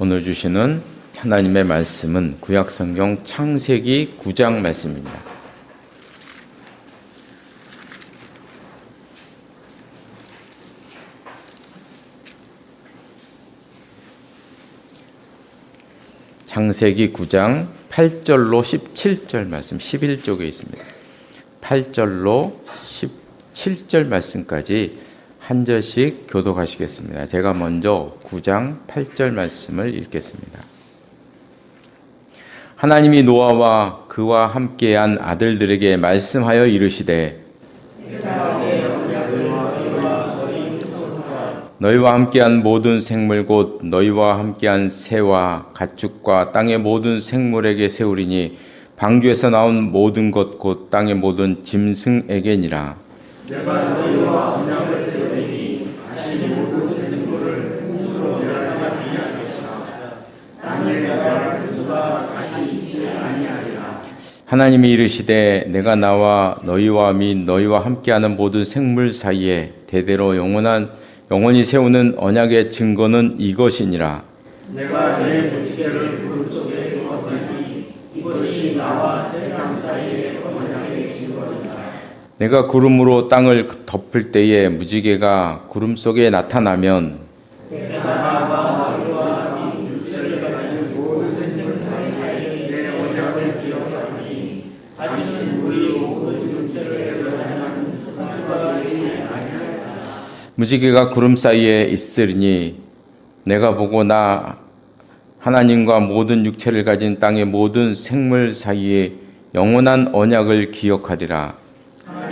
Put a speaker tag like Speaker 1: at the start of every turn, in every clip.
Speaker 1: 오늘 주시는 하나님의 말씀은 구약성경 창세기 9장 말씀입니다. 창세기 9장 8절로 17절 말씀 11쪽에 있습니다. 8절로 17절 말씀까지 한 절씩 교독하시겠습니다. 제가 먼저 9장 8절 말씀을 읽겠습니다. 하나님이 노아와 그와 함께한 아들들에게 말씀하여 이르시되 너희와 함께한 모든 생물 곧 너희와 함께한 새와 가축과 땅의 모든 생물에게 세우리니 방주에서 나온 모든 것 곧 땅의 모든 짐승에게니라. 내가 너희와 언약을 세우리니 다시 모든 생물을 홍수로 멸하지 아니하리라. 땅에 내가 그 수가 다시 있지 아니하리라. 하나님이 이르시되 내가 나와 너희와 및 너희와 함께하는 모든 생물 사이에 대대로 영원히 세우는 언약의 증거는 이것이니라. 내가 내 조치계를 구름 속에 두었더니 이것이 나와 세상 사이의 언약의 증거니라. 내가 구름으로 땅을 덮을 때에 무지개가 구름 속에 나타나면 내가 너희와 네 육체를 가진 모든 생물 사이에 내 언약을 기억하니 다시 우리 모든 육체를 변하는 수가 되지 아니하리라. 무지개가 구름 사이에 있으리니 내가 보고 나 하나님과 모든 육체를 가진 땅의 모든 생물 사이에 영원한 언약을 기억하리라.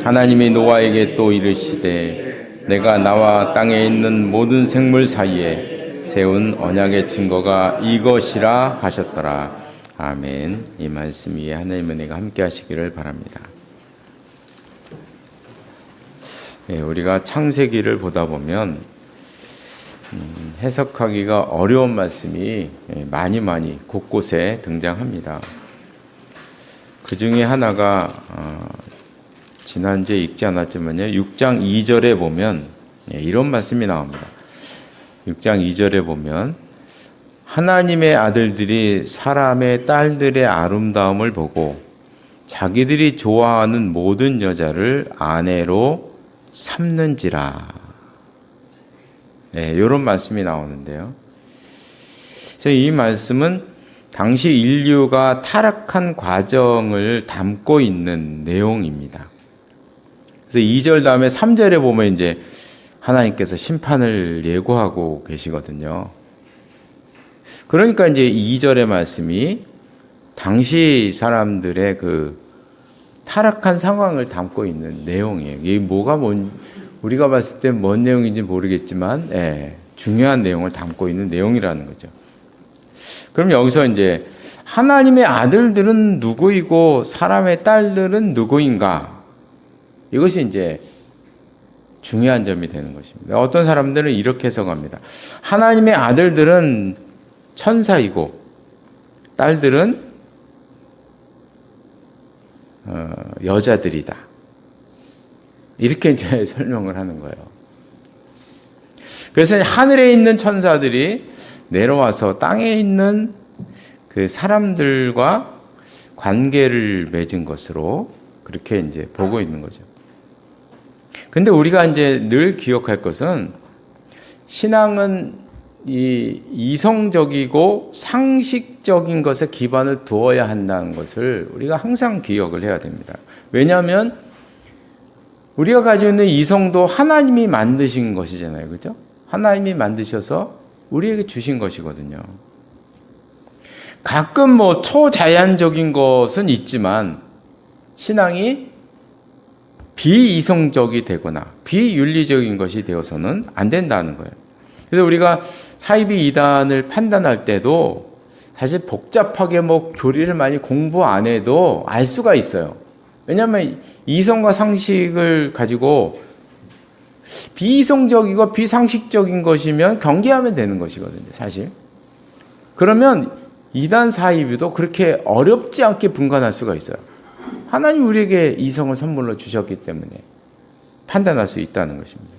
Speaker 1: 하나님이 노아에게 또 이르시되 내가 나와 땅에 있는 모든 생물 사이에 세운 언약의 증거가 이것이라 하셨더라. 아멘. 이 말씀 위에 하나님의 은혜가 함께 하시기를 바랍니다. 우리가 창세기를 보다 보면 해석하기가 어려운 말씀이 많이 곳곳에 등장합니다. 그 중에 하나가 지난주에 읽지 않았지만요, 6장 2절에 보면 이런 말씀이 나옵니다. 6장 2절에 보면 하나님의 아들들이 사람의 딸들의 아름다움을 보고 자기들이 좋아하는 모든 여자를 아내로 삼는지라. 이런 말씀이 나오는데요. 이 말씀은 당시 인류가 타락한 과정을 담고 있는 내용입니다. 그래서 2절 다음에 3절에 보면 이제 하나님께서 심판을 예고하고 계시거든요. 그러니까 이제 2절의 말씀이 당시 사람들의 그 타락한 상황을 담고 있는 내용이에요. 이게 우리가 봤을 때 뭔 내용인지 모르겠지만, 중요한 내용을 담고 있는 내용이라는 거죠. 그럼 여기서 이제 하나님의 아들들은 누구이고 사람의 딸들은 누구인가? 이것이 이제 중요한 점이 되는 것입니다. 어떤 사람들은 이렇게 해석합니다. 하나님의 아들들은 천사이고 딸들은 여자들이다. 이렇게 이제 설명을 하는 거예요. 그래서 하늘에 있는 천사들이 내려와서 땅에 있는 그 사람들과 관계를 맺은 것으로 그렇게 이제 보고 있는 거죠. 근데 우리가 이제 늘 기억할 것은 신앙은 이 이성적이고 상식적인 것에 기반을 두어야 한다는 것을 우리가 항상 기억을 해야 됩니다. 왜냐하면 우리가 가지고 있는 이성도 하나님이 만드신 것이잖아요. 그죠? 하나님이 만드셔서 우리에게 주신 것이거든요. 가끔 초자연적인 것은 있지만 신앙이 비이성적이 되거나 비윤리적인 것이 되어서는 안 된다는 거예요. 그래서 우리가 사이비 이단을 판단할 때도 사실 복잡하게 교리를 많이 공부 안 해도 알 수가 있어요. 왜냐하면 이성과 상식을 가지고 비이성적이고 비상식적인 것이면 경계하면 되는 것이거든요, 사실. 그러면 이단 사이비도 그렇게 어렵지 않게 분간할 수가 있어요. 하나님 우리에게 이성을 선물로 주셨기 때문에 판단할 수 있다는 것입니다.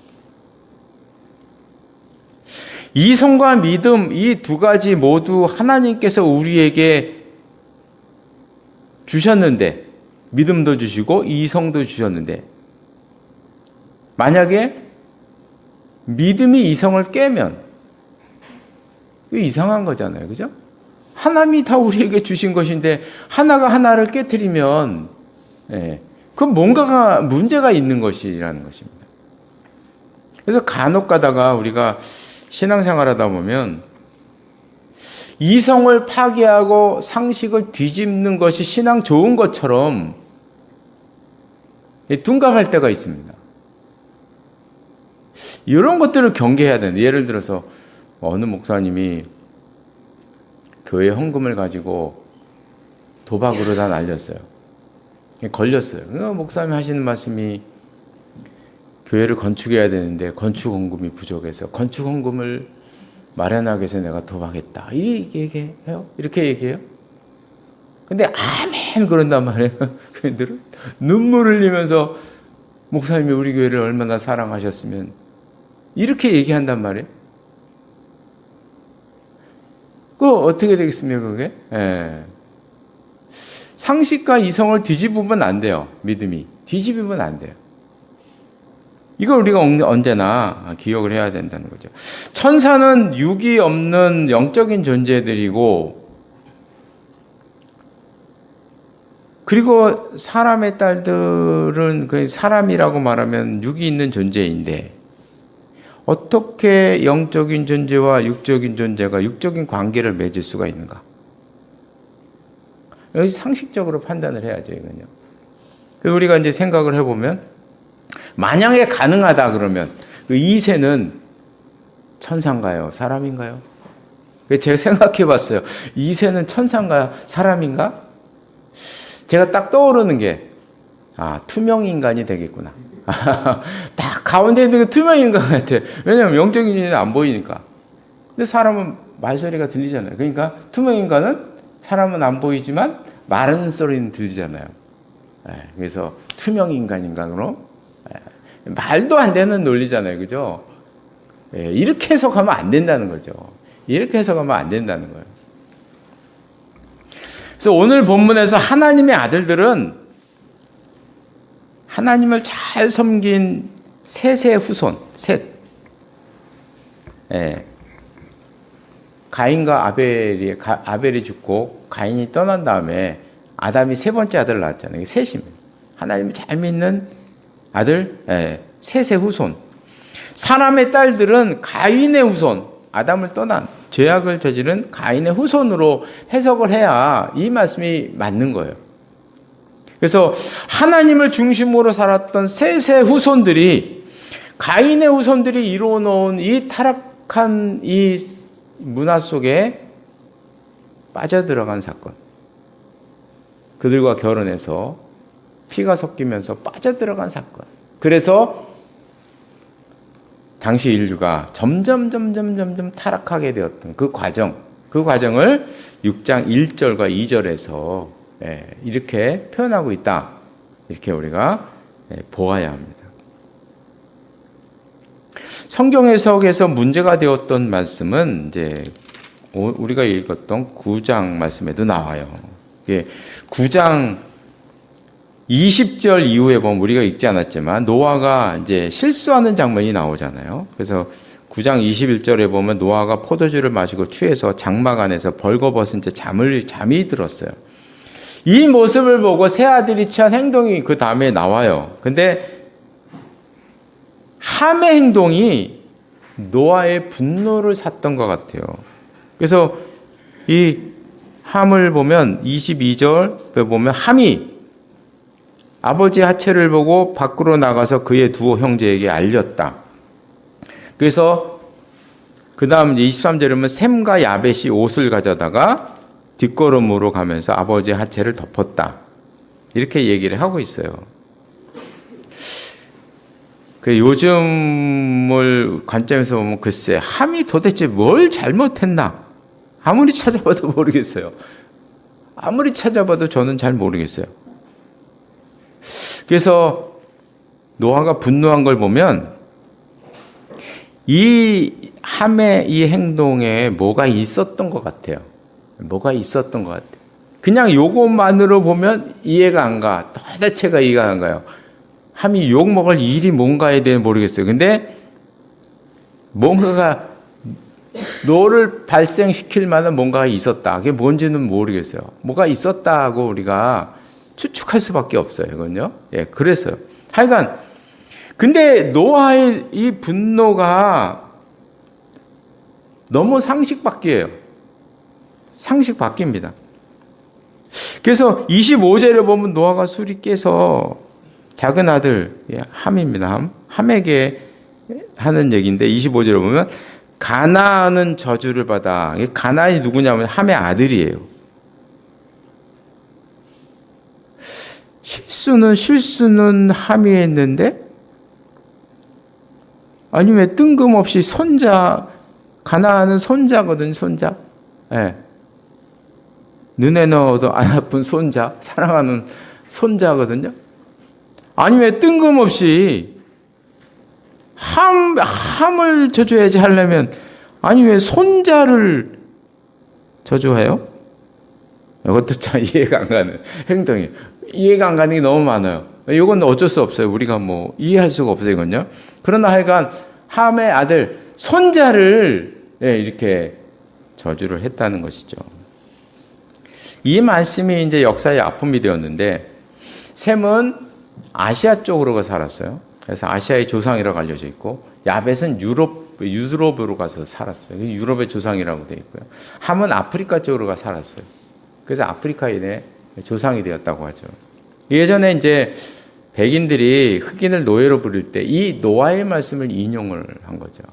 Speaker 1: 이성과 믿음, 이 두 가지 모두 하나님께서 우리에게 주셨는데, 믿음도 주시고 이성도 주셨는데, 만약에 믿음이 이성을 깨면 이거 이상한 거잖아요. 그죠? 하나님이 다 우리에게 주신 것인데 하나가 하나를 깨트리면 그건 뭔가가 문제가 있는 것이라는 것입니다. 그래서 간혹 가다가 우리가 신앙생활하다 보면 이성을 파괴하고 상식을 뒤집는 것이 신앙 좋은 것처럼 둔갑할 때가 있습니다. 이런 것들을 경계해야 되는데, 예를 들어서 어느 목사님이 교회 헌금을 가지고 도박으로 다 날렸어요. 걸렸어요. 그러니까 목사님이 하시는 말씀이 교회를 건축해야 되는데 건축 헌금이 부족해서 건축 헌금을 마련하기 위해서 내가 도박했다. 이렇게 얘기해요? 이렇게 얘기해요? 근데 아멘 그런단 말이에요. 그들은 눈물 흘리면서 목사님이 우리 교회를 얼마나 사랑하셨으면 이렇게 얘기한단 말이에요. 그거 어떻게 되겠습니까, 그게? 상식과 이성을 뒤집으면 안 돼요, 믿음이. 뒤집으면 안 돼요. 이걸 우리가 언제나 기억을 해야 된다는 거죠. 천사는 육이 없는 영적인 존재들이고, 그리고 사람의 딸들은 그 사람이라고 말하면 육이 있는 존재인데, 어떻게 영적인 존재와 육적인 존재가 육적인 관계를 맺을 수가 있는가? 여기 상식적으로 판단을 해야죠, 이건요. 그래서 우리가 이제 생각을 해보면, 만약에 가능하다 그러면, 그 이새는 천사인가요? 사람인가요? 제가 생각해 봤어요. 이새는 천사인가요? 사람인가? 제가 딱 떠오르는 게, 투명 인간이 되겠구나. 딱 가운데 있는 게 투명 인간 같아. 왜냐하면 영적인 존재는 안 보이니까. 근데 사람은 말소리가 들리잖아요. 그러니까 투명 인간은 사람은 안 보이지만 말하는 소리는 들리잖아요. 그래서 투명 인간으로 말도 안 되는 논리잖아요. 그죠? 이렇게 해석하면 안 된다는 거죠. 이렇게 해석하면 안 된다는 거예요. 그래서 오늘 본문에서 하나님의 아들들은 하나님을 잘 섬긴 셋의 후손, 셋. 가인과 아벨이 죽고 가인이 떠난 다음에 아담이 세 번째 아들을 낳았잖아요. 셋입니다. 하나님을 잘 믿는 아들, 셋의 후손. 사람의 딸들은 가인의 후손, 아담을 떠난 죄악을 저지른 가인의 후손으로 해석을 해야 이 말씀이 맞는 거예요. 그래서 하나님을 중심으로 살았던 셋의 후손들이 가인의 후손들이 이루어 놓은 이 타락한 이 문화 속에 빠져들어간 사건. 그들과 결혼해서 피가 섞이면서 빠져들어간 사건. 그래서 당시 인류가 점점 타락하게 되었던 그 과정을 6장 1절과 2절에서 이렇게 표현하고 있다. 이렇게 우리가 보아야 합니다. 성경 해석에서 문제가 되었던 말씀은 이제 우리가 읽었던 9장 말씀에도 나와요. 9장 20절 이후에 보면 우리가 읽지 않았지만 노아가 이제 실수하는 장면이 나오잖아요. 그래서 9장 21절에 보면 노아가 포도주를 마시고 취해서 장막 안에서 벌거벗은 채 잠이 들었어요. 이 모습을 보고 세 아들이 취한 행동이 그 다음에 나와요. 근데 함의 행동이 노아의 분노를 샀던 것 같아요. 그래서 이 함을 보면 22절에 보면 함이 아버지의 하체를 보고 밖으로 나가서 그의 두 형제에게 알렸다. 그래서 그 다음 23절에 보면 셈과 야벳이 옷을 가져다가 뒷걸음으로 가면서 아버지의 하체를 덮었다. 이렇게 얘기를 하고 있어요. 요즘을 관점에서 보면 글쎄 함이 도대체 뭘 잘못했나? 아무리 찾아봐도 모르겠어요. 아무리 찾아봐도 저는 잘 모르겠어요. 그래서 노아가 분노한 걸 보면 이 함의 이 행동에 뭐가 있었던 것 같아요. 뭐가 있었던 것 같아요. 그냥 요것만으로 보면 이해가 안 가. 도대체가 이해가 안 가요. 함이 욕 먹을 일이 뭔가에 대해 모르겠어요. 근데 뭔가가 노를 발생시킬 만한 뭔가가 있었다. 그게 뭔지는 모르겠어요. 뭐가 있었다고 우리가 추측할 수밖에 없어요. 이건요. 예, 그래서요. 하여간 근데 노아의 이 분노가 너무 상식 밖이에요. 상식 밖입니다. 그래서 25절에 보면 노아가 술이 깨서 작은 아들 함입니다. 함에게 하는 얘기인데 25절에 보면 가나안은 저주를 받아. 가나안이 누구냐면 함의 아들이에요. 실수는 함이 했는데 아니 왜 뜬금없이 손자 가나안은 손자거든 손자. 예. 눈에 넣어도 안 아픈 손자 사랑하는 손자거든요. 아니 왜 뜬금없이 함을 저주해야지 하려면 아니 왜 손자를 저주해요? 이것도 참 이해가 안 가는 행동이에요. 이해가 안 가는 게 너무 많아요. 이건 어쩔 수 없어요. 우리가 뭐 이해할 수가 없어요, 이건요. 그러나 하여간 함의 아들 손자를 이렇게 저주를 했다는 것이죠. 이 말씀이 이제 역사의 아픔이 되었는데 셈은 아시아 쪽으로 살았어요. 그래서 아시아의 조상이라고 알려져 있고 야벳은 유럽으로 가서 살았어요. 유럽의 조상이라고 되어 있고요. 함은 아프리카 쪽으로 가 살았어요. 그래서 아프리카인의 조상이 되었다고 하죠. 예전에 이제 백인들이 흑인을 노예로 부릴 때 이 노아의 말씀을 인용을 한 거죠.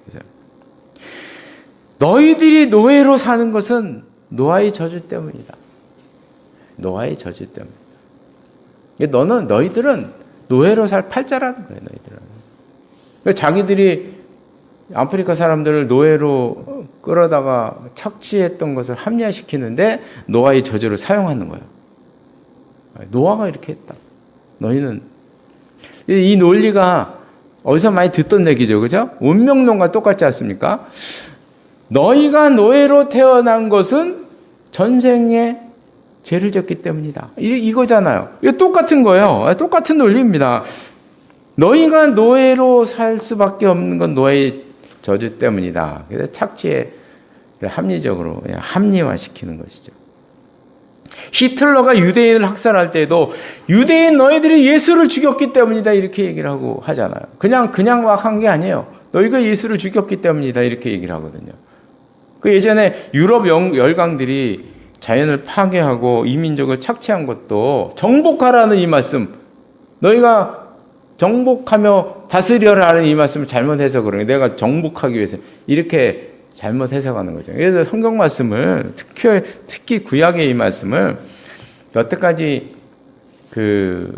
Speaker 1: 그래서 너희들이 노예로 사는 것은 노아의 저주 때문이다. 노아의 저주 때문이다. 너희들은 노예로 살 팔자라는 거예요. 너희들은. 자기들이 아프리카 사람들을 노예로 끌어다가 착취했던 것을 합리화시키는데 노아의 저주를 사용하는 거예요. 노아가 이렇게 했다. 너희는 이 논리가 어디서 많이 듣던 얘기죠, 그죠? 운명론과 똑같지 않습니까? 너희가 노예로 태어난 것은 전생에 죄를 졌기 때문이다. 이거잖아요. 이거 똑같은 거예요. 똑같은 논리입니다. 너희가 노예로 살 수밖에 없는 건 노예의 저주 때문이다. 그래서 착취를 합리적으로 합리화시키는 것이죠. 히틀러가 유대인을 학살할 때도 유대인 너희들이 예수를 죽였기 때문이다 이렇게 얘기를 하고 하잖아요. 그냥 막 한 게 아니에요. 너희가 예수를 죽였기 때문이다 이렇게 얘기를 하거든요. 그 예전에 유럽 열강들이 자연을 파괴하고 이민족을 착취한 것도 정복하라는 이 말씀, 너희가 정복하며 다스려라는 이 말씀을 잘못해서 그러는 거예요. 내가 정복하기 위해서 이렇게 잘못 해석하는 거죠. 그래서 성경 말씀을 특히 구약의 이 말씀을 여태까지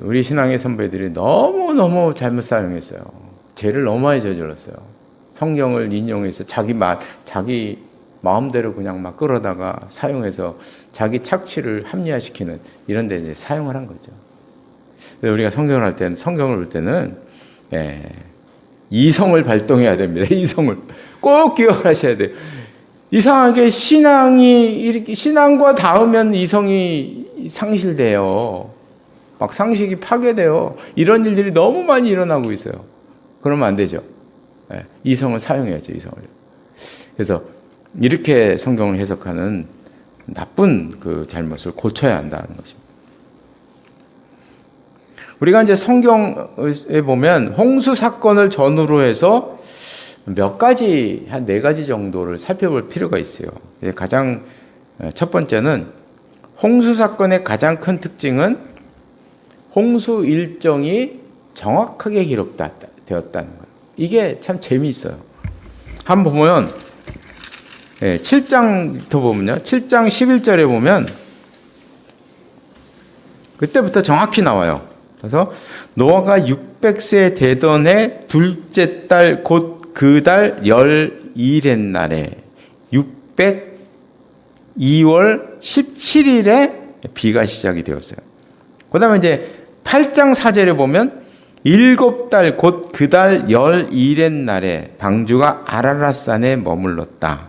Speaker 1: 우리 신앙의 선배들이 너무 잘못 사용했어요. 죄를 너무 많이 저질렀어요. 성경을 인용해서 자기 마음대로 그냥 막 끌어다가 사용해서 자기 착취를 합리화시키는 이런 데 이제 사용을 한 거죠. 우리가 성경을 볼 때는 이성을 발동해야 됩니다. 이성을 꼭 기억하셔야 돼요. 이상하게 신앙과 닿으면 이성이 상실돼요. 막 상식이 파괴돼요. 이런 일들이 너무 많이 일어나고 있어요. 그러면 안 되죠. 이성을 사용해야죠, 이성을. 그래서 이렇게 성경을 해석하는 나쁜 그 잘못을 고쳐야 한다는 것입니다. 우리가 이제 성경에 보면 홍수 사건을 전후로 해서 몇 가지, 한 4가지 정도를 살펴볼 필요가 있어요. 가장 첫 번째는 홍수 사건의 가장 큰 특징은 홍수 일정이 정확하게 기록되었다는 거예요. 이게 참 재미있어요. 한번 보면 7장부터 보면요. 7장 11절에 보면 그때부터 정확히 나와요. 그래서 노아가 600세 되던 해 둘째 달 곧 그 달 12일의 날에 602월 17일에 비가 시작이 되었어요. 그 다음에 이제 8장 4절에 보면 7달 곧 그 달 12일의 날에 방주가 아라랏산에 머물렀다.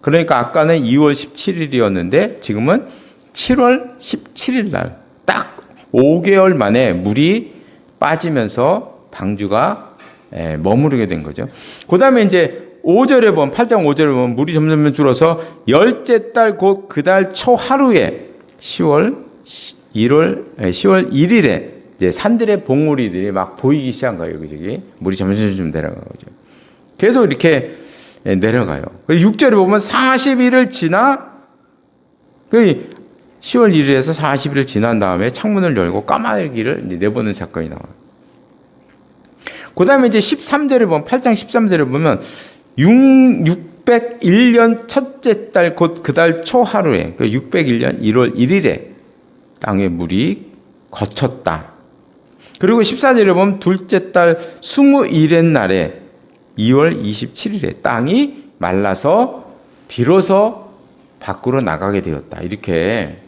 Speaker 1: 그러니까 아까는 2월 17일이었는데 지금은 7월 17일 날 딱 5개월 만에 물이 빠지면서 방주가 머무르게 된 거죠. 그 다음에 이제 5절에 보면 8장 5절에 보면 물이 점점 줄어서 10째 달 곧 그 달 초하루에 10월 1일에 이제 산들의 봉우리들이 막 보이기 시작한 거예요. 여기저기 물이 점점 내려가는 거죠. 계속 이렇게 내려가요. 6절에 보면 40일을 지나 10월 1일에서 40일을 지난 다음에 창문을 열고 까마귀를 내보는 사건이 나와요. 그 다음에 이제 13절에 보면 8장 13절에 보면 601년 첫째 달 곧 그 달 초하루에 601년 1월 1일에 땅에 물이 거쳤다. 그리고 14절에 보면 둘째 달 20일의 날에 2월 27일에 땅이 말라서 비로소 밖으로 나가게 되었다. 이렇게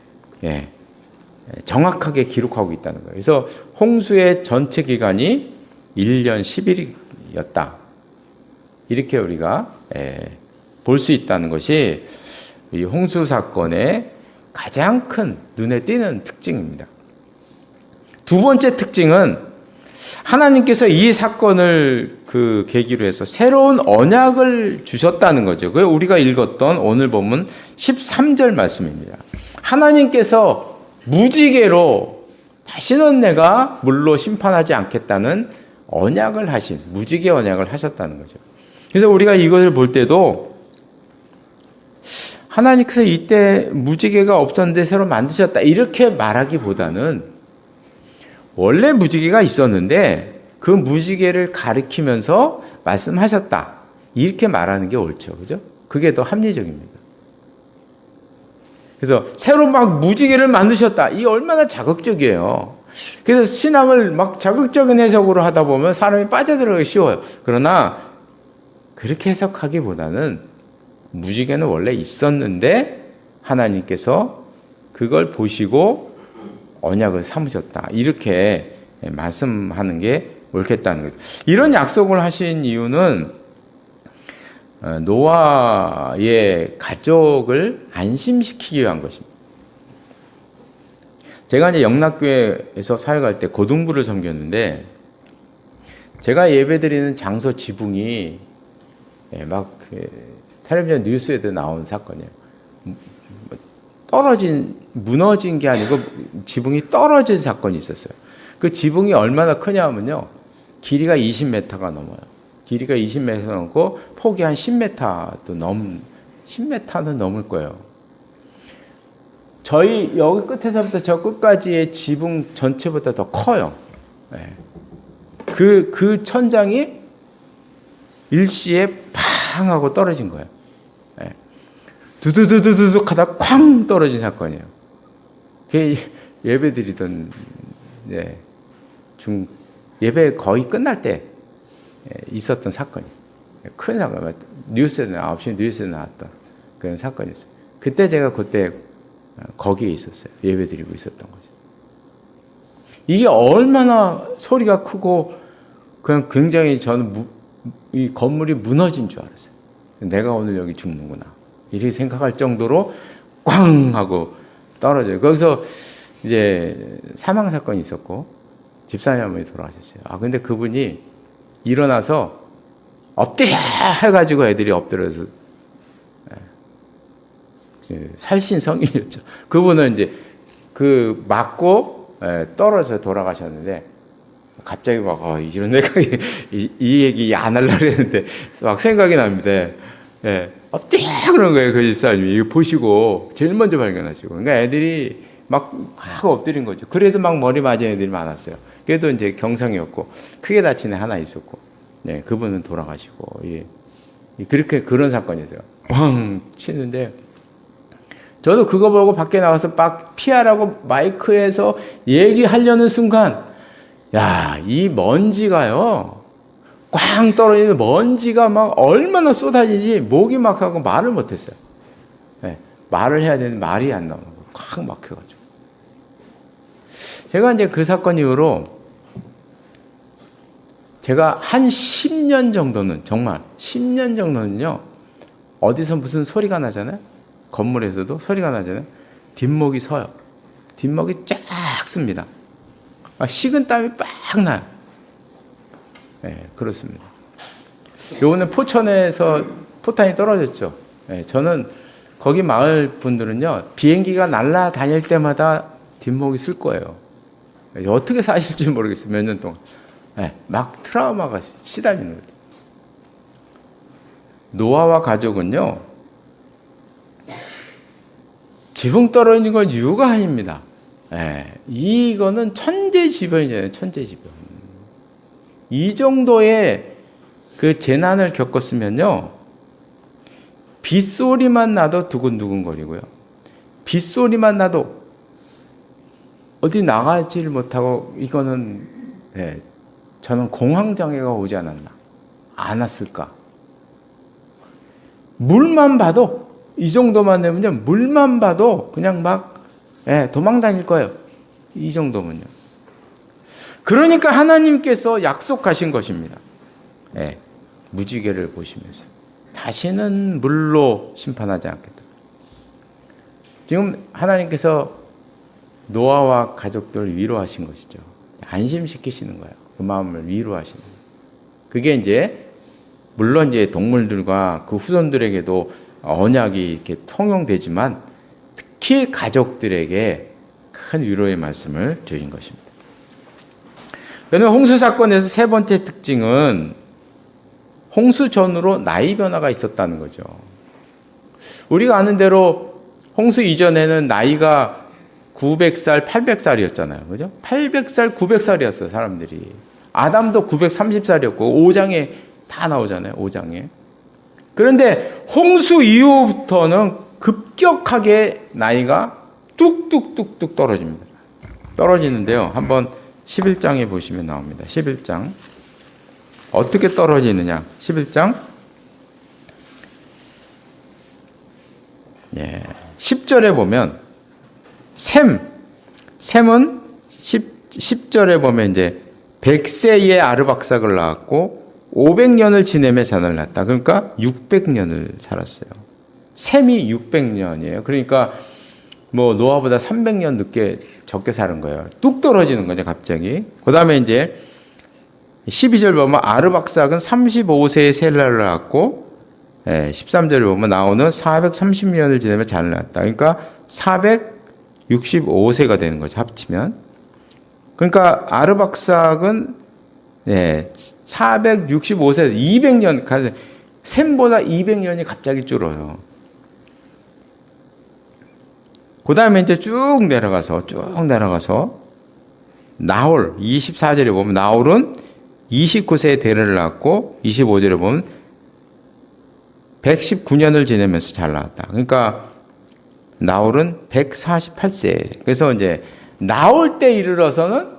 Speaker 1: 정확하게 기록하고 있다는 거예요. 그래서 홍수의 전체 기간이 1년 10일이었다. 이렇게 우리가 볼 수 있다는 것이 이 홍수 사건의 가장 큰 눈에 띄는 특징입니다. 두 번째 특징은 하나님께서 이 사건을 계기로 해서 새로운 언약을 주셨다는 거죠. 그게 우리가 읽었던 오늘 본문 13절 말씀입니다. 하나님께서 무지개로 다시는 내가 물로 심판하지 않겠다는 언약을 하신, 무지개 언약을 하셨다는 거죠. 그래서 우리가 이것을 볼 때도 하나님께서 이때 무지개가 없었는데 새로 만드셨다 이렇게 말하기보다는 원래 무지개가 있었는데 그 무지개를 가리키면서 말씀하셨다 이렇게 말하는 게 옳죠. 그죠? 그게 더 합리적입니다. 그래서 새로 막 무지개를 만드셨다. 이 얼마나 자극적이에요. 그래서 신앙을 막 자극적인 해석으로 하다 보면 사람이 빠져들어가기 쉬워요. 그러나 그렇게 해석하기보다는 무지개는 원래 있었는데 하나님께서 그걸 보시고 언약을 삼으셨다. 이렇게 말씀하는 게 옳겠다는 거죠. 이런 약속을 하신 이유는 노아의 가족을 안심시키기 위한 것입니다. 제가 이제 영락교회에서 사역할 때 고등부를 섬겼는데 제가 예배드리는 장소 지붕이 막 텔레비전 뉴스에도 나온 사건이에요. 무너진 게 아니고 지붕이 떨어진 사건이 있었어요. 그 지붕이 얼마나 크냐면요. 길이가 20m가 넘어요. 길이가 20m 넘고 폭이 한 10m는 넘을 거예요. 저희 여기 끝에서부터 저 끝까지의 지붕 전체보다 더 커요. 그 천장이 일시에 팡 하고 떨어진 거예요. 두두두두둑 하다 쾅 떨어진 사건이에요. 그게 예배 드리던 예배 거의 끝날 때 있었던 사건이에요. 큰 사건, 뉴스에 9시 뉴스에 나왔던 그런 사건이 있어요. 그때 제가 거기에 있었어요. 예배 드리고 있었던 거죠. 이게 얼마나 소리가 크고 그냥 굉장히 저는 이 건물이 무너진 줄 알았어요. 내가 오늘 여기 죽는구나. 이렇게 생각할 정도로 꽝 하고 떨어져요. 거기서 이제 사망 사건이 있었고 집사님 한 분이 돌아가셨어요. 근데 그분이 일어나서 엎드려 해가지고 애들이 엎드려서 살신성인이었죠. 그분은 이제 맞고 떨어져 돌아가셨는데 갑자기 막 이런 내가 이 얘기 안 하려고 했는데 막 생각이 납니다. 엎드려 그런 거예요. 그 집사님이 이거 보시고 제일 먼저 발견하시고 그러니까 애들이 막 하고 엎드린 거죠. 그래도 막 머리 맞은 애들이 많았어요. 그래도 이제 경상이었고 크게 다친 애 하나 있었고 그분은 돌아가시고 그렇게 그런 사건이었어요. 꽝 치는데 저도 그거 보고 밖에 나가서 막 피하라고 마이크에서 얘기하려는 순간 이 먼지가요 꽝 떨어지는 먼지가 막 얼마나 쏟아지지 목이 막하고 말을 못했어요. 말을 해야 되는데 말이 안 나오는 거예요. 꽉 막혀가지고 제가 이제 그 사건 이후로 제가 한 10년 정도는, 정말 10년 정도는요, 어디서 무슨 소리가 나잖아요. 건물에서도 소리가 나잖아요. 뒷목이 서요. 뒷목이 쫙 씁니다. 식은 땀이 빡 나요. 네, 그렇습니다. 요번에 포천에서 포탄이 떨어졌죠. 네, 저는 거기 마을 분들은요, 비행기가 날아다닐 때마다 뒷목이 쓸 거예요. 어떻게 사실지 모르겠어요. 몇 년 동안. 네, 막 트라우마가 시달리는 거죠. 노아와 가족은요, 지붕 떨어지는 건 유가 아닙니다. 네, 이거는 천재지변이잖아요. 천재지변. 이 정도의 그 재난을 겪었으면요, 빗소리만 나도 두근두근거리고요, 빗소리만 나도 어디 나가지를 못하고, 이거는 네, 저는 공황장애가 오지 않았을까. 물만 봐도, 이 정도만 되면요, 물만 봐도 그냥 막 도망 다닐 거예요. 이 정도면요. 그러니까 하나님께서 약속하신 것입니다. 무지개를 보시면서 다시는 물로 심판하지 않겠다. 지금 하나님께서 노아와 가족들을 위로하신 것이죠. 안심시키시는 거예요. 그 마음을 위로하시는 거예요. 그게 이제 물론 이제 동물들과 그 후손들에게도 언약이 이렇게 통용되지만, 특히 가족들에게 큰 위로의 말씀을 드린 것입니다. 그러면 홍수 사건에서 세 번째 특징은 홍수 전후로 나이 변화가 있었다는 거죠. 우리가 아는 대로 홍수 이전에는 나이가 900살, 800살이었잖아요. 그죠? 800살, 900살이었어요, 사람들이. 아담도 930살이었고, 5장에 다 나오잖아요, 5장에. 그런데 홍수 이후부터는 급격하게 나이가 뚝뚝뚝뚝 떨어집니다. 떨어지는데요. 한번 11장에 보시면 나옵니다. 11장. 어떻게 떨어지느냐? 11장. 10절에 보면 셈은 10절에 보면 이제 100세에 아르박삭을 낳았고 500년을 지내며 자녀를 낳았다. 그러니까 600년을 살았어요. 셈이 600년이에요. 그러니까 뭐 노아보다 300년 적게 사는 거예요. 뚝 떨어지는 거죠, 갑자기. 그 다음에 이제 12절 보면 아르박삭은 35세에 셀라를 낳았고, 13절에 보면 나오는 430년을 지내며 자녀를 낳았다. 그러니까 465세가 되는 거죠, 합치면. 그러니까 아르박삭은 465세, 200년, 셈보다 200년이 갑자기 줄어요. 그 다음에 이제 쭉 내려가서 나홀 24절에 보면 나홀은 29세에 대를 낳았고 25절에 보면 119년을 지내면서 잘 나왔다. 그러니까 나홀은 148세. 그래서 이제 나올 때 이르러서는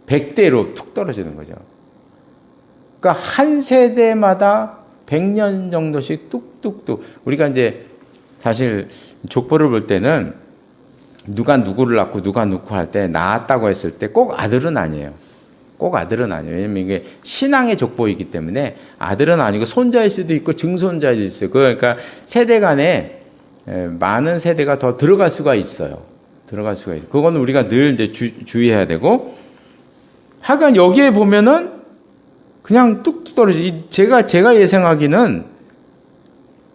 Speaker 1: 100대로 툭 떨어지는 거죠. 그러니까 한 세대마다 100년 정도씩 뚝뚝뚝. 우리가 이제 사실 족보를 볼 때는 누가 누구를 낳고 누가 낳고 할 때 낳았다고 했을 때 꼭 아들은 아니에요. 꼭 아들은 아니에요. 왜냐면 이게 신앙의 족보이기 때문에 아들은 아니고 손자일 수도 있고 증손자일 수도 있어요. 그러니까 세대 간에 많은 세대가 더 들어갈 수가 있어요. 들어갈 수가 있어요. 그거는 우리가 늘 이제 주의해야 되고, 하여간 여기에 보면은 그냥 뚝뚝 떨어지. 제가 예상하기는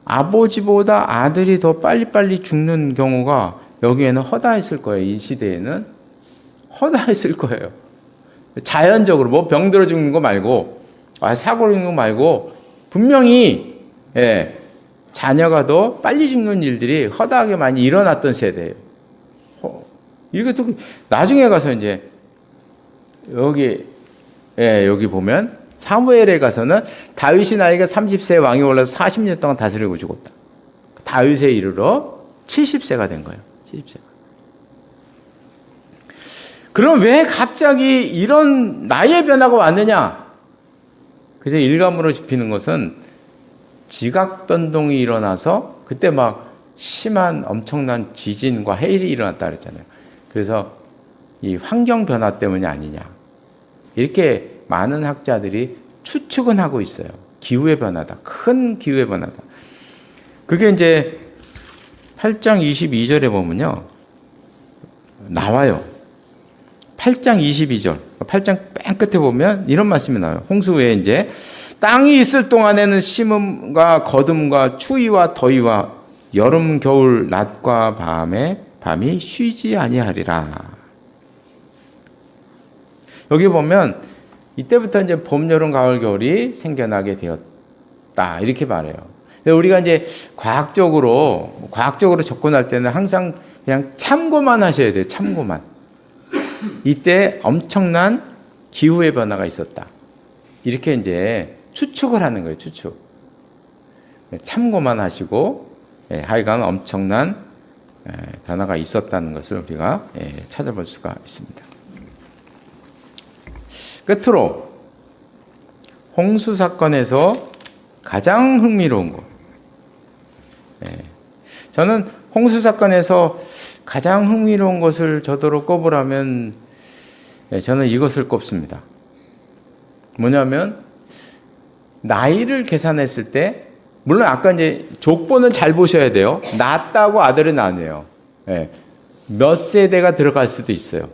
Speaker 1: 아버지보다 아들이 더 빨리빨리 죽는 경우가 여기에는 허다했을 거예요. 이 시대에는 허다했을 거예요. 자연적으로 뭐 병들어 죽는 거 말고, 사고로 죽는 거 말고, 분명히 자녀가 더 빨리 죽는 일들이 허다하게 많이 일어났던 세대예요. 이게 또 나중에 가서 이제 여기 보면 사무엘에 가서는 다윗이 나이가 30세 왕이 올라서 40년 동안 다스리고 죽었다. 다윗에 이르러 70세가 된 거예요. 70세가. 그럼 왜 갑자기 이런 나이의 변화가 왔느냐? 그래서 일감으로 짚히는 것은 지각 변동이 일어나서 그때 막 심한 엄청난 지진과 해일이 일어났다 그랬잖아요. 그래서 이 환경 변화 때문이 아니냐. 이렇게 많은 학자들이 추측은 하고 있어요. 기후의 변화다. 큰 기후의 변화다. 그게 이제 8장 22절에 보면요. 나와요. 8장 22절. 8장 맨 끝에 보면 이런 말씀이 나와요. 홍수 후에 이제 땅이 있을 동안에는 심음과 거둠과 추위와 더위와 여름 겨울 낮과 밤이 쉬지 아니하리라. 여기 보면 이때부터 이제 봄, 여름, 가을, 겨울이 생겨나게 되었다. 이렇게 말해요. 우리가 이제 과학적으로 접근할 때는 항상 그냥 참고만 하셔야 돼요. 참고만. 이때 엄청난 기후의 변화가 있었다. 이렇게 이제 추측을 하는 거예요. 추측. 참고만 하시고 하여간 엄청난 변화가 있었다는 것을 우리가 찾아볼 수가 있습니다. 끝으로 홍수 사건에서 가장 흥미로운 것. 저는 홍수 사건에서 가장 흥미로운 것을 저더러 꼽으라면 저는 이것을 꼽습니다. 뭐냐면 나이를 계산했을 때 물론 아까 이제 족보는 잘 보셔야 돼요. 낳았다고 아들은 나뉘어요. 몇 세대가 들어갈 수도 있어요.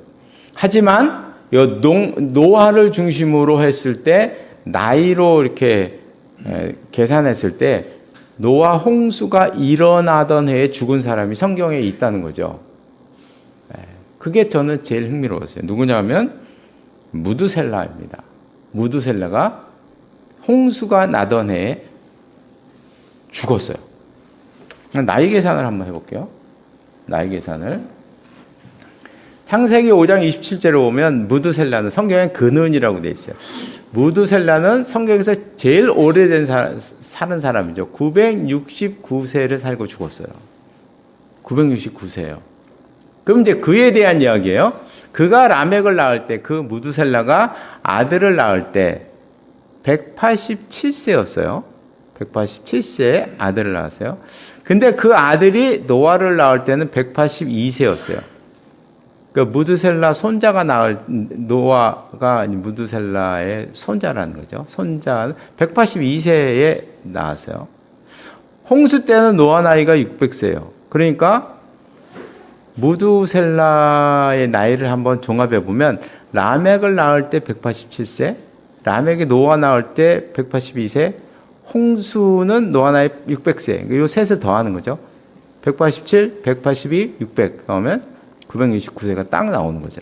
Speaker 1: 하지만 노아를 중심으로 했을 때 나이로 이렇게 계산했을 때 노아 홍수가 일어나던 해에 죽은 사람이 성경에 있다는 거죠. 그게 저는 제일 흥미로웠어요. 누구냐면 무두셀라입니다. 무두셀라가 홍수가 나던 해에 죽었어요. 나이 계산을 한번 해볼게요. 나이 계산을. 창세기 5장 27절에 보면 무두셀라는 성경에 근은이라고 되어 있어요. 무두셀라는 성경에서 제일 오래된 사는 사람이죠. 969세를 살고 죽었어요. 969세예요. 그럼 이제 그에 대한 이야기예요. 그가 라멕을 낳을 때, 그 무두셀라가 아들을 낳을 때 187세였어요. 187세에 아들을 낳았어요. 근데 그 아들이 노아를 낳을 때는 182세였어요. 그 무두셀라 손자가 노아가 무두셀라의 손자라는 거죠. 손자 182세에 낳았어요. 홍수 때는 노아 나이가 600세예요. 그러니까 무두셀라의 나이를 한번 종합해 보면 라멕을 낳을 때 187세, 라멕이 노아 낳을 때 182세, 홍수는 노아 나이 600세. 이 셋을 더하는 거죠. 187, 182, 600 넣으면 969세가 딱 나오는 거죠.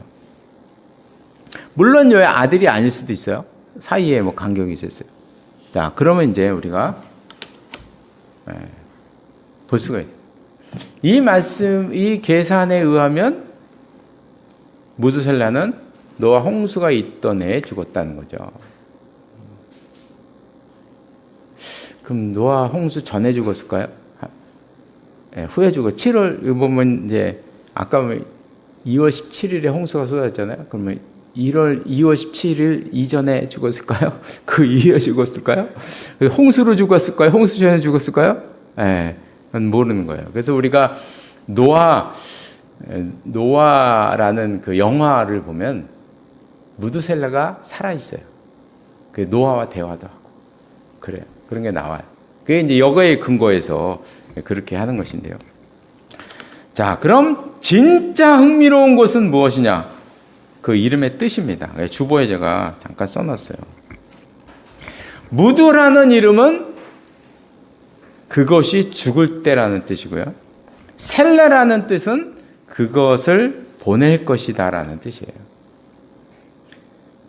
Speaker 1: 물론 왜 아들이 아닐 수도 있어요. 사이에 뭐 간격이 있었어요. 자, 그러면 이제 우리가 볼 수가 있어요. 이 계산에 의하면 무두셀라는 노아 홍수가 있던 해에 죽었다는 거죠. 그럼 노아 홍수 전에 죽었을까요? 후에 죽었. 7월 보면 이제 아까 2월 17일에 홍수가 쏟아졌잖아요. 그러면 2월 17일 이전에 죽었을까요? 그 이후에 죽었을까요? 홍수로 죽었을까요? 홍수 전에 죽었을까요? 모르는 거예요. 그래서 우리가 노아라는 그 영화를 보면 무두셀라가 살아있어요. 그 노아와 대화도 하고. 그래요. 그런 게 나와요. 그게 이제 여거에 근거해서 그렇게 하는 것인데요. 자, 그럼 진짜 흥미로운 것은 무엇이냐? 그 이름의 뜻입니다. 주보에 제가 잠깐 써놨어요. 무두라는 이름은 그것이 죽을 때라는 뜻이고요. 셀레라는 뜻은 그것을 보낼 것이다 라는 뜻이에요.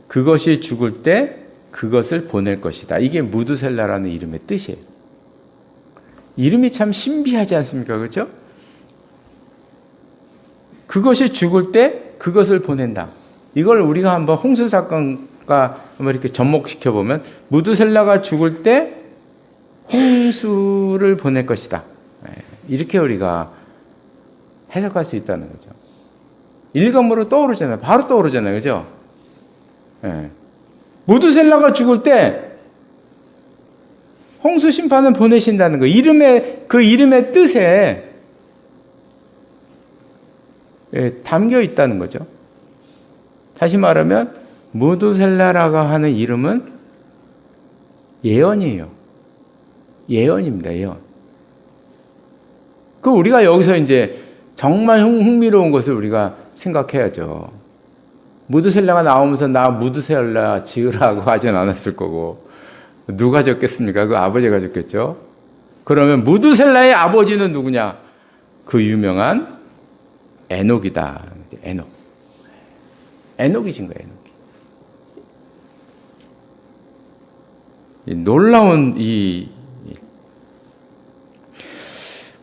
Speaker 1: 그것이 죽을 때 그것을 보낼 것이다. 이게 무두셀라라는 이름의 뜻이에요. 이름이 참 신비하지 않습니까? 그렇죠? 그것이 죽을 때 그것을 보낸다. 이걸 우리가 한번 홍수 사건과 한번 이렇게 접목시켜 보면 무두셀라가 죽을 때 홍수를 보낼 것이다. 이렇게 우리가 해석할 수 있다는 거죠. 일감으로 떠오르잖아요. 바로 떠오르잖아요. 그죠? 무두셀라가 죽을 때 홍수 심판을 보내신다는 거. 그 이름의 뜻에 담겨 있다는 거죠. 다시 말하면 무두셀라라고 하는 이름은 예언이에요. 예언입니다. 예언. 그 우리가 여기서 이제 정말 흥미로운 것을 우리가 생각해야죠. 무두셀라가 나오면서 나 무두셀라 지으라고 하진 않았을 거고, 누가 적겠습니까? 그 아버지가 적겠죠. 그러면 무두셀라의 아버지는 누구냐? 그 유명한 에녹이다. 에녹. 에녹이신 거예요. 에녹이. 놀라운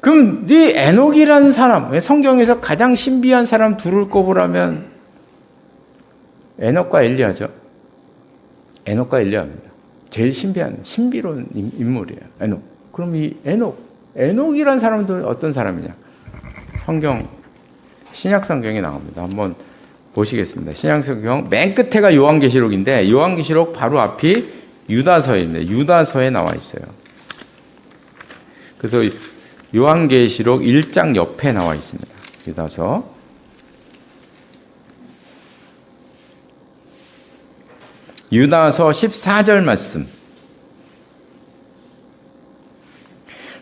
Speaker 1: 그럼 이 에녹이라는 사람, 성경에서 가장 신비한 사람 둘을 꼽으라면 에녹과 엘리야죠. 에녹과 엘리야입니다. 제일 신비로운 인물이에요. 에녹. 그럼 이 에녹이라는 사람도 어떤 사람이냐? 신약 성경에 나옵니다. 한번 보시겠습니다. 신약 성경 맨 끝에가 요한계시록인데 요한계시록 바로 앞이 유다서입니다. 유다서에 나와 있어요. 그래서 요한계시록 1장 옆에 나와 있습니다. 유다서. 유다서 14절 말씀.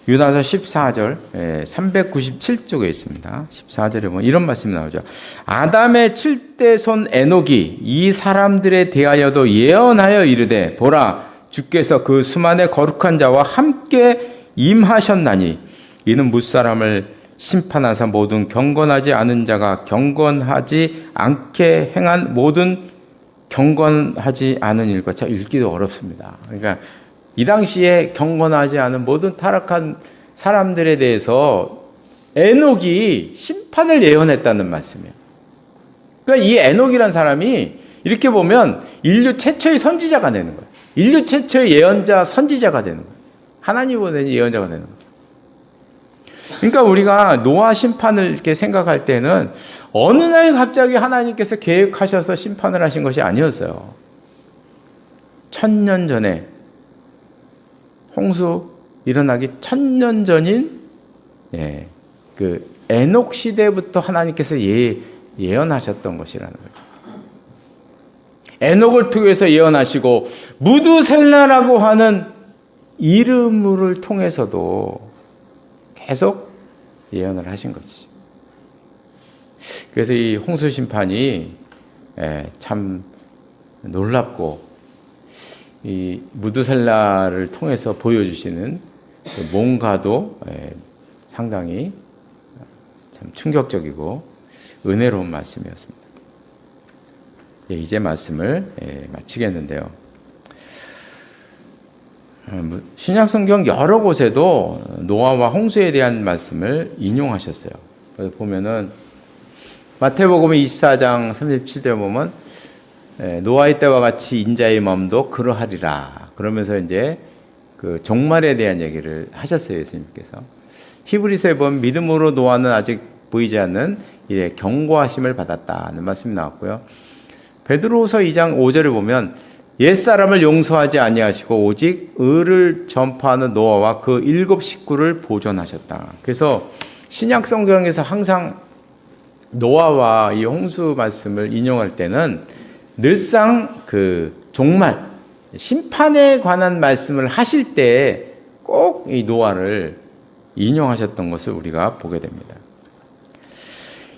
Speaker 1: 유다서 14절 397쪽에 있습니다. 14절에 보면 이런 말씀이 나오죠. 아담의 7대 손 에녹이 이 사람들에 대하여도 예언하여 이르되 보라 주께서 그 수만의 거룩한 자와 함께 임하셨나니 이는 무사람을 심판하사 모든 경건하지 않은 자가 경건하지 않게 행한 모든 경건하지 않은 일과 참 읽기도 어렵습니다. 그러니까 이 당시에 경건하지 않은 모든 타락한 사람들에 대해서 에녹이 심판을 예언했다는 말씀이에요. 그러니까 이 에녹이라는 사람이 이렇게 보면 인류 최초의 선지자가 되는 거예요. 인류 최초의 예언자, 선지자가 되는 거예요. 하나님 보낸 예언자가 되는 거예요. 그러니까 우리가 노아 심판을 이렇게 생각할 때는 어느 날 갑자기 하나님께서 계획하셔서 심판을 하신 것이 아니었어요. 1000년 전에 홍수 일어나기 1000년 전인 그 에녹 시대부터 하나님께서 예언하셨던 것이라는 거죠. 에녹을 통해서 예언하시고 무두셀라라고 하는 이름을 통해서도 계속 예언을 하신 거지. 그래서 이 홍수 심판이 참 놀랍고 이 무두셀라를 통해서 보여주시는 그 뭔가도 상당히 참 충격적이고 은혜로운 말씀이었습니다. 이제 말씀을 마치겠는데요. 신약 성경 여러 곳에도 노아와 홍수에 대한 말씀을 인용하셨어요. 그래서 보면은 마태복음 24장 37절 보면 노아의 때와 같이 인자의 마음도 그러하리라. 그러면서 이제 그 종말에 대한 얘기를 하셨어요, 예수님께서. 히브리서에 보면 믿음으로 노아는 아직 보이지 않는 일에 경고하심을 받았다는 말씀이 나왔고요. 베드로후서 2장 5절에 보면 옛사람을 용서하지 아니하시고 오직 의를 전파하는 노아와 그 7 식구를 보존하셨다. 그래서 신약 성경에서 항상 노아와 이 홍수 말씀을 인용할 때는 늘상 그 종말, 심판에 관한 말씀을 하실 때 꼭 이 노아를 인용하셨던 것을 우리가 보게 됩니다.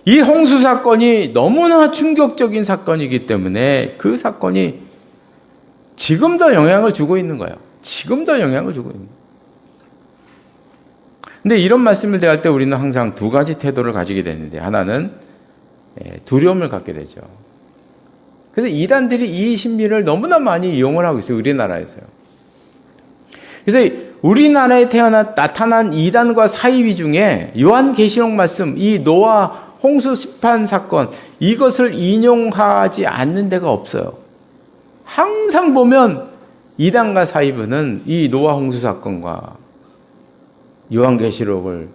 Speaker 1: 이 홍수 사건이 너무나 충격적인 사건이기 때문에 그 사건이 지금도 영향을 주고 있는 거예요. 지금도 영향을 주고 있는 거예요. 근데 이런 말씀을 대할 때 우리는 항상 두 가지 태도를 가지게 되는데 하나는 두려움을 갖게 되죠. 그래서 이단들이 이 신비를 너무나 많이 이용을 하고 있어요. 우리나라에서요. 그래서 우리나라에 나타난 이단과 사이비 중에 요한계시록 말씀, 이 노아 홍수 심판 사건, 이것을 인용하지 않는 데가 없어요. 항상 보면 이단과 사이비는 이 노아 홍수 사건과 요한계시록을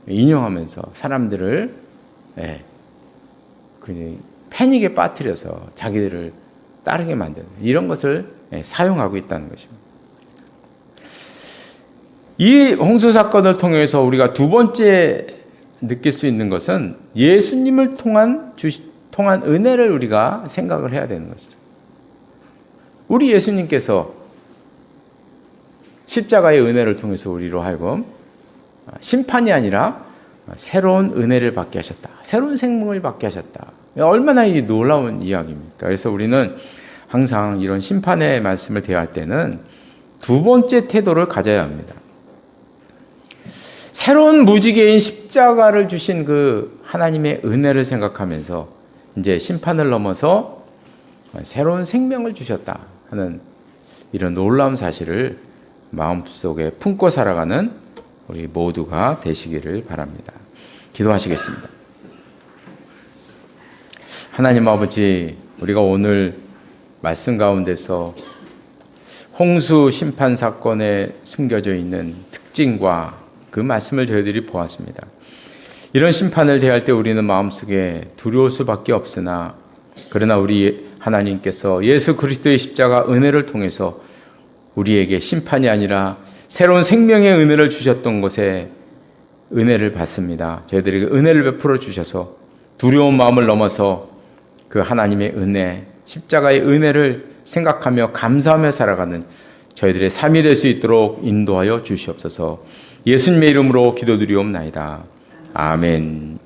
Speaker 1: 인용하면서 사람들을 패닉에 빠뜨려서 자기들을 따르게 만드는 이런 것을 사용하고 있다는 것입니다. 이 홍수 사건을 통해서 우리가 두 번째 느낄 수 있는 것은 예수님을 통한 통한 은혜를 우리가 생각을 해야 되는 것이죠. 우리 예수님께서 십자가의 은혜를 통해서 우리로 하여금 심판이 아니라 새로운 은혜를 받게 하셨다. 새로운 생명을 받게 하셨다. 얼마나 이 놀라운 이야기입니까? 그래서 우리는 항상 이런 심판의 말씀을 대할 때는 두 번째 태도를 가져야 합니다. 새로운 무지개인 십자가를 주신 그 하나님의 은혜를 생각하면서 이제 심판을 넘어서 새로운 생명을 주셨다 하는 이런 놀라운 사실을 마음속에 품고 살아가는 우리 모두가 되시기를 바랍니다. 기도하시겠습니다. 하나님 아버지, 우리가 오늘 말씀 가운데서 홍수 심판 사건에 숨겨져 있는 특징과 그 말씀을 저희들이 보았습니다. 이런 심판을 대할 때 우리는 마음속에 두려울 수밖에 없으나, 그러나 우리 하나님께서 예수 그리스도의 십자가 은혜를 통해서 우리에게 심판이 아니라 새로운 생명의 은혜를 주셨던 것에 은혜를 받습니다. 저희들에게 은혜를 베풀어 주셔서 두려운 마음을 넘어서 그 하나님의 은혜, 십자가의 은혜를 생각하며 감사하며 살아가는 저희들의 삶이 될 수 있도록 인도하여 주시옵소서. 예수님의 이름으로 기도드리옵나이다. 아멘.